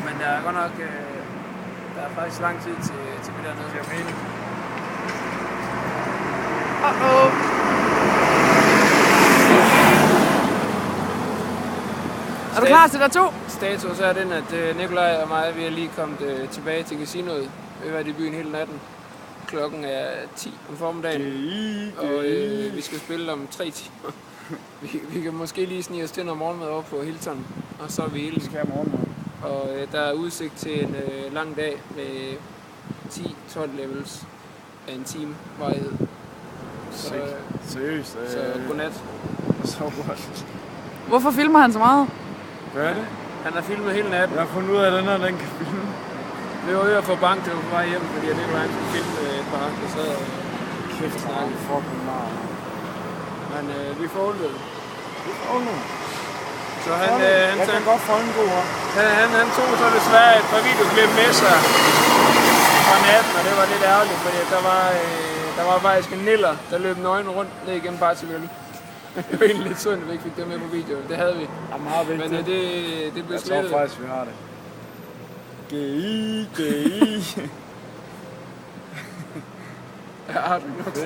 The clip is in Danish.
Men der er godt nok, der er faktisk lang tid til vi dernede. Det er mening. Er du klar til der 2? Status er den, at Nikolaj og mig vi er lige kommet tilbage til casinoet. Vi har været i byen hele natten. Klokken er 10 om formiddagen, og vi skal spille om 3 timer. Vi kan måske lige snige os til noget morgenmad over på Hilton, og så er vi hele. Vi skal have morgenmad. Og der er udsigt til en lang dag med 10-12 levels af en time varighed. Seriøst. Så godnat. Så godt. Hvorfor filmer han så meget? Hvad er det? Han har filmet hele natten. Jeg har fundet ud af, at den her, den kan filme. Vi var ved at få bank til at få vej hjem, fordi det var han skulle filme et par andre, så Kæft, snakke fucking meget. Men vi foldede. Så Jeg kan godt folde en god her. han tog så desværre et par videoklip med sig fra natten, og det var lidt ærgerligt, fordi der var faktisk en niller, der løb nøgen rundt ned igennem Bartiville. Det var egentlig lidt synd, at vi ikke fik det med på videoen. Det havde vi. Det er meget vigtigt. Men det blev slettet. Jeg tror faktisk, vi har det. GI. Ja, har du nok.